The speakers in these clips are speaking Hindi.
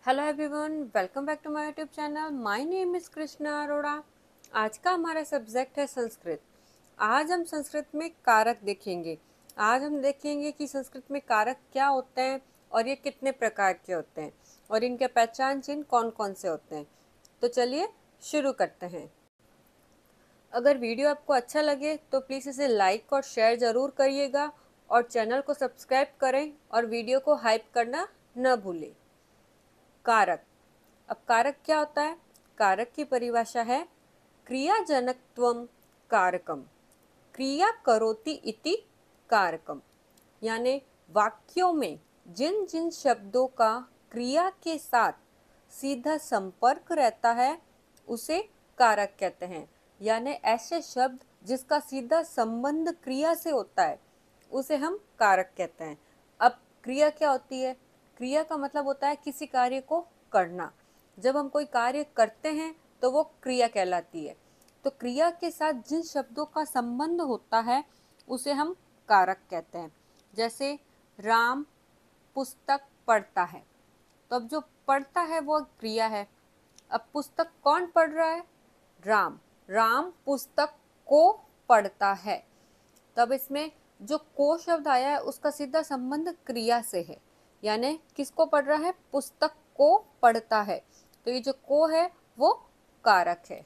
Hello everyone, welcome back to my YouTube channel. My name is Krishna Arora. आज का हमारा सब्जेक्ट है संस्कृत। आज हम संस्कृत में कारक देखेंगे। आज हम देखेंगे कि संस्कृत में कारक क्या होते हैं और ये कितने प्रकार के होते हैं और इनके पहचान चिन्ह कौन कौन से होते हैं। तो चलिए शुरू करते हैं। अगर वीडियो आपको अच्छा लगे तो प्लीज़ इसे लाइक और शेयर ज़रूर करिएगा और चैनल को सब्सक्राइब करें और वीडियो को हाइप करना न भूलें। कारक। अब कारक क्या होता है? कारक की परिभाषा है क्रियाजनकत्वम कारकम। क्रिया करोति इति कारकम। यानी वाक्यों में जिन जिन शब्दों का क्रिया के साथ सीधा संपर्क रहता है उसे कारक कहते हैं। यानी ऐसे शब्द जिसका सीधा संबंध क्रिया से होता है उसे हम कारक कहते हैं। अब क्रिया क्या होती है? क्रिया का मतलब होता है किसी कार्य को करना। जब हम कोई कार्य करते हैं तो वो क्रिया कहलाती है। तो क्रिया के साथ जिन शब्दों का संबंध होता है उसे हम कारक कहते हैं। जैसे राम पुस्तक पढ़ता है, तो अब जो पढ़ता है वो क्रिया है। अब पुस्तक कौन पढ़ रहा है? राम। राम पुस्तक को पढ़ता है। तब इसमें जो को शब्द आया है उसका सीधा संबंध क्रिया से है। यानी किसको पढ़ रहा है? पुस्तक को पढ़ता है। तो ये जो को है वो कारक है।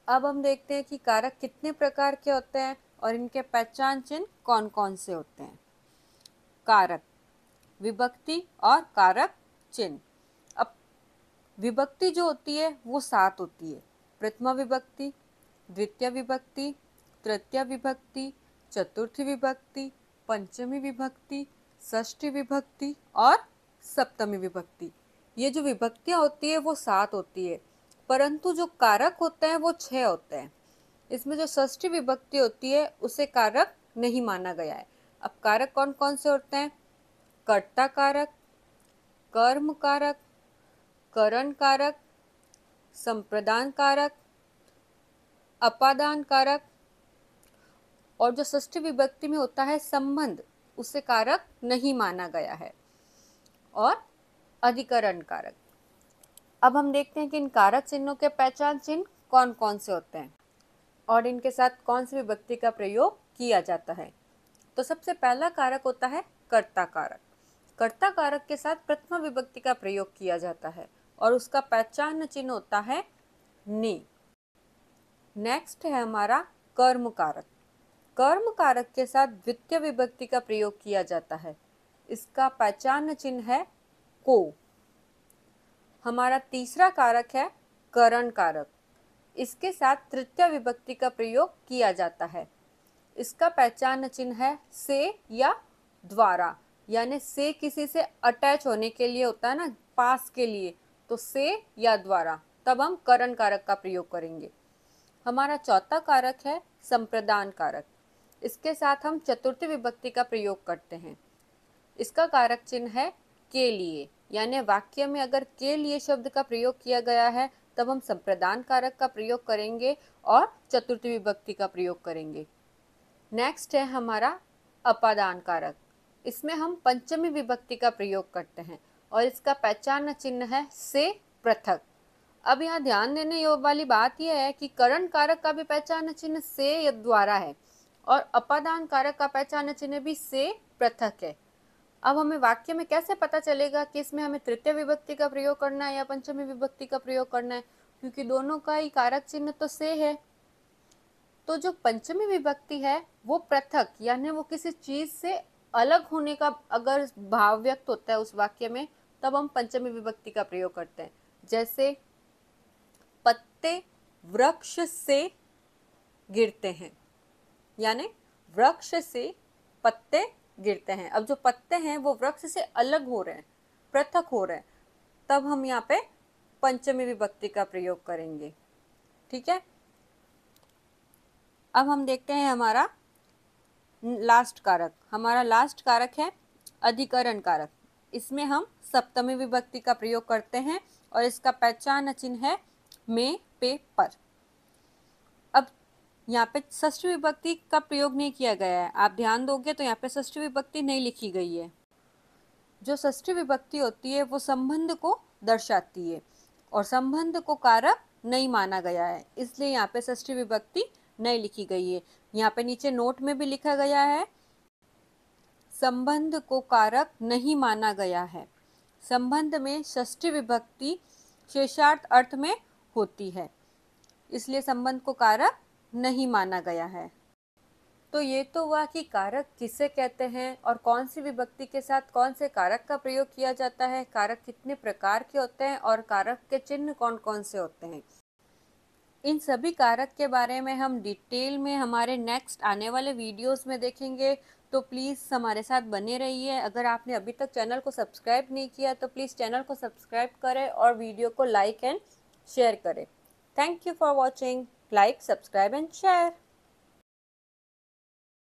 अब हम देखते हैं कि कारक कितने प्रकार के होते हैं और इनके पहचान चिन्ह कौन कौन से होते हैं। कारक, विभक्ति और कारक चिन्ह। अब विभक्ति जो होती है वो 7 होती है। प्रथमा विभक्ति, द्वितीय विभक्ति, तृतीय विभक्ति, चतुर्थी विभक्ति, पंचमी विभक्ति, षष्ठी विभक्ति और सप्तमी विभक्ति। ये जो विभक्तियाँ होती है वो 7 होती है, परंतु जो कारक होते हैं वो 6 होते हैं। इसमें जो षष्ठी विभक्ति होती है उसे कारक नहीं माना गया है। अब कारक कौन कौन से होते हैं? कर्ता कारक, कर्म कारक, करण कारक, संप्रदान कारक, अपादान कारक और जो षष्ठी विभक्ति में होता है संबंध उसे कारक नहीं माना गया है, और अधिकरण कारक। अब हम देखते हैं कि इन कारक चिन्हों के पहचान चिन्ह कौन कौन से होते हैं और इनके साथ कौन सी विभक्ति का प्रयोग किया जाता है। तो सबसे पहला कारक होता है कर्ता कारक। कर्ता कारक के साथ प्रथमा विभक्ति का प्रयोग किया जाता है और उसका पहचान चिन्ह होता है ने। नेक्स्ट है हमारा कर्म कारक। कर्म कारक के साथ द्वितीय विभक्ति का प्रयोग किया जाता है। इसका पहचान चिन्ह है को। हमारा तीसरा कारक है करण कारक। इसके साथ तृतीय विभक्ति का प्रयोग किया जाता है। इसका पहचान चिन्ह है से या द्वारा। यानी से किसी से अटैच होने के लिए होता है ना, पास के लिए, तो से या द्वारा, तब हम करण कारक का प्रयोग करेंगे। हमारा चौथा कारक है संप्रदान कारक। इसके साथ हम चतुर्थी विभक्ति का प्रयोग करते हैं। इसका कारक चिन्ह है के लिए। यानी वाक्य में अगर के लिए शब्द का प्रयोग किया गया है तब हम संप्रदान कारक का प्रयोग करेंगे और चतुर्थी विभक्ति का प्रयोग करेंगे। नेक्स्ट है हमारा अपादान कारक। इसमें हम पंचमी विभक्ति का प्रयोग करते हैं और इसका पहचान चिन्ह है से पृथक। अब यहाँ ध्यान देने योग्य वाली बात यह है कि करण कारक का भी पहचान चिन्ह से या द्वारा है और अपादान कारक का पहचान चिन्ह भी से पृथक है। अब हमें वाक्य में कैसे पता चलेगा कि इसमें हमें तृतीय विभक्ति का प्रयोग करना है या पंचमी विभक्ति का प्रयोग करना है? क्योंकि दोनों का ही कारक चिन्ह तो से है। तो जो पंचमी विभक्ति है वो पृथक, यानी वो किसी चीज से अलग होने का अगर भाव व्यक्त होता है उस वाक्य में, तब हम पंचमी विभक्ति का प्रयोग करते हैं। जैसे पत्ते वृक्ष से गिरते हैं, यानी वृक्ष से पत्ते गिरते हैं। अब जो पत्ते हैं वो वृक्ष से अलग हो रहे हैं, पृथक हो रहे हैं, तब हम यहाँ पे पंचमी विभक्ति का प्रयोग करेंगे। ठीक है। अब हम देखते हैं हमारा लास्ट कारक। हमारा लास्ट कारक है अधिकरण कारक। इसमें हम सप्तमी विभक्ति का प्रयोग करते हैं और इसका पहचान चिन्ह है में, पे, पर। अब यहाँ पे षष्ठी विभक्ति का प्रयोग नहीं किया गया है। आप ध्यान दोगे तो यहाँ पे षष्ठी विभक्ति नहीं लिखी गई है। जो षष्ठी विभक्ति होती है वो संबंध को दर्शाती है और संबंध को कारक नहीं माना गया है, इसलिए यहाँ पे षष्ठी विभक्ति नहीं लिखी गई है। यहाँ पे नीचे नोट में भी लिखा गया है संबंध को कारक नहीं माना गया है। संबंध में षष्ठी विभक्ति शेषार्थ अर्थ में होती है, इसलिए संबंध को कारक नहीं माना गया है। तो ये तो हुआ कि कारक किसे कहते हैं और कौन सी विभक्ति के साथ कौन से कारक का प्रयोग किया जाता है, कारक कितने प्रकार के होते हैं और कारक के चिन्ह कौन कौन से होते हैं। इन सभी कारक के बारे में हम डिटेल में हमारे नेक्स्ट आने वाले वीडियोस में देखेंगे, तो प्लीज़ हमारे साथ बने रहिए। अगर आपने अभी तक चैनल को सब्सक्राइब नहीं किया तो प्लीज़ चैनल को सब्सक्राइब करें और वीडियो को लाइक एंड शेयर करें। Thank you for watching. Like, subscribe and share.